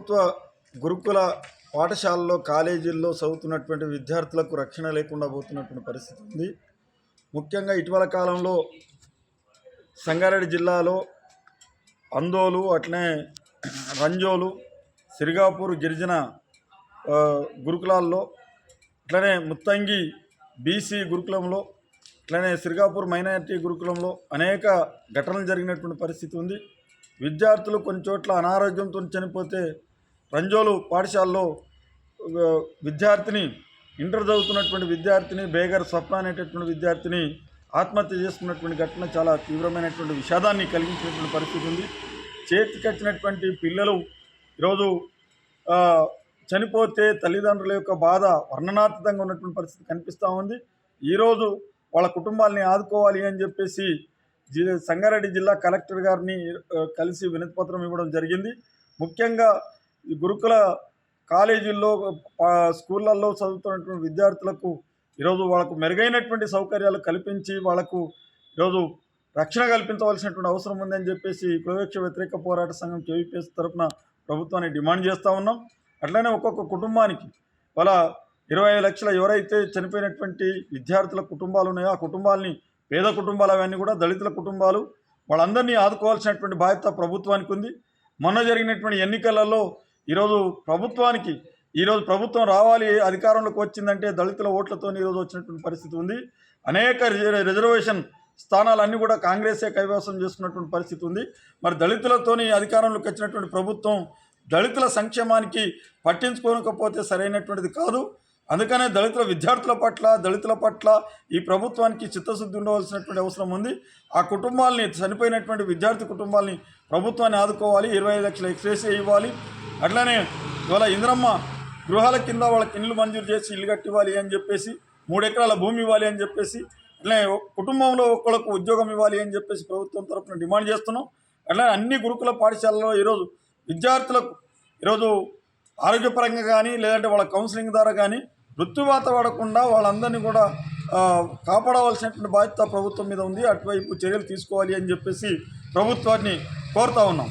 ప్రభుత్వ గురుకుల పాఠశాలలో కాలేజీల్లో చదువుతున్నటువంటి విద్యార్థులకు రక్షణ లేకుండా పోతున్నటువంటి పరిస్థితి ఉంది. ముఖ్యంగా ఇటీవల కాలంలో సంగారెడ్డి జిల్లాలో అందోలు, అట్లనే రంజోలు, సిరిగాపూర్ గిరిజన గురుకులాల్లో, అట్లనే ముత్తంగి బీసీ గురుకులంలో, అట్లనే సిరిగాపూర్ మైనారిటీ గురుకులంలో అనేక ఘటనలు జరిగినటువంటి పరిస్థితి ఉంది. విద్యార్థులు కొన్ని చోట్ల అనారోగ్యంతో చనిపోతే రంజోలు పాఠశాలలో విద్యార్థిని, ఇంటర్ చదువుతున్నటువంటి విద్యార్థిని, బేగర్ స్వప్న అనేటటువంటి విద్యార్థిని ఆత్మహత్య చేసుకున్నటువంటి ఘటన చాలా తీవ్రమైనటువంటి విషాదాన్ని కలిగించినటువంటి పరిస్థితి ఉంది. చేతికొచ్చినటువంటి పిల్లలు ఈరోజు చనిపోతే తల్లిదండ్రుల యొక్క బాధ వర్ణనాతీతంగా ఉన్నటువంటి పరిస్థితి కనిపిస్తూ ఉంది. ఈరోజు వాళ్ళ కుటుంబాలని ఆదుకోవాలి అని చెప్పేసి సంగారెడ్డి జిల్లా కలెక్టర్ గారిని కలిసి వినతిపత్రం ఇవ్వడం జరిగింది. ముఖ్యంగా ఈ గురుకుల కాలేజీల్లో, స్కూళ్ళల్లో చదువుతున్నటువంటి విద్యార్థులకు ఈరోజు వాళ్ళకు మెరుగైనటువంటి సౌకర్యాలు కల్పించి వాళ్ళకు ఈరోజు రక్షణ కల్పించవలసినటువంటి అవసరం ఉందని చెప్పేసి కులవివక్ష వ్యతిరేక పోరాట సంఘం కేవీపీఎస్ తరఫున ప్రభుత్వాన్ని డిమాండ్ చేస్తూ ఉన్నాం. అట్లనే ఒక్కొక్క కుటుంబానికి వాళ్ళ 25 లక్షల ఎవరైతే చనిపోయినటువంటి విద్యార్థుల కుటుంబాలు ఉన్నాయో ఆ కుటుంబాలని, పేద కుటుంబాలు అవన్నీ కూడా దళితుల కుటుంబాలు, వాళ్ళందరినీ ఆదుకోవాల్సినటువంటి బాధ్యత ప్రభుత్వానికి ఉంది. మొన్న జరిగినటువంటి ఎన్నికలలో ఈరోజు ప్రభుత్వం రావాలి, అధికారంలోకి వచ్చిందంటే దళితుల ఓట్లతో ఈరోజు వచ్చినటువంటి పరిస్థితి ఉంది. అనేక రిజర్వేషన్ స్థానాలన్నీ కూడా కాంగ్రెసే కైవసం చేసుకున్నటువంటి పరిస్థితి ఉంది. మరి దళితులతోని అధికారంలోకి వచ్చినటువంటి ప్రభుత్వం దళితుల సంక్షేమానికి పట్టించుకోకపోతే సరైనటువంటిది కాదు. అందుకనే దళితుల విద్యార్థుల పట్ల, దళితుల పట్ల ఈ ప్రభుత్వానికి చిత్తశుద్ధి ఉండవలసినటువంటి అవసరం ఉంది. ఆ కుటుంబాలని, చనిపోయినటువంటి విద్యార్థి కుటుంబాలని ప్రభుత్వాన్ని ఆదుకోవాలి. 25 లక్షల ఎక్స్‌గ్రేషియా ఇవ్వాలి. అట్లనే ఇవాళ ఇందిరమ్మ గృహాల కింద వాళ్ళకి ఇల్లు మంజూరు చేసి ఇల్లు కట్టివ్వాలి అని చెప్పేసి, 3 ఎకరాల భూమి ఇవ్వాలి అని చెప్పేసి, అట్లనే కుటుంబంలో ఒక్కళ్ళకు ఉద్యోగం ఇవ్వాలి అని చెప్పేసి ప్రభుత్వం తరఫున డిమాండ్ చేస్తున్నాం. అట్లనే అన్ని గురుకుల పాఠశాలలో ఈరోజు విద్యార్థులకు ఈరోజు ఆరోగ్యపరంగా కానీ, లేదంటే వాళ్ళ కౌన్సిలింగ్ ద్వారా కానీ మృత్యువాత పడకుండా వాళ్ళందరినీ కూడా కాపాడవలసినటువంటి బాధ్యత ప్రభుత్వం మీద ఉంది. అటువైపు చర్యలు తీసుకోవాలి అని చెప్పేసి ప్రభుత్వాన్ని కోరుతా ఉన్నాం.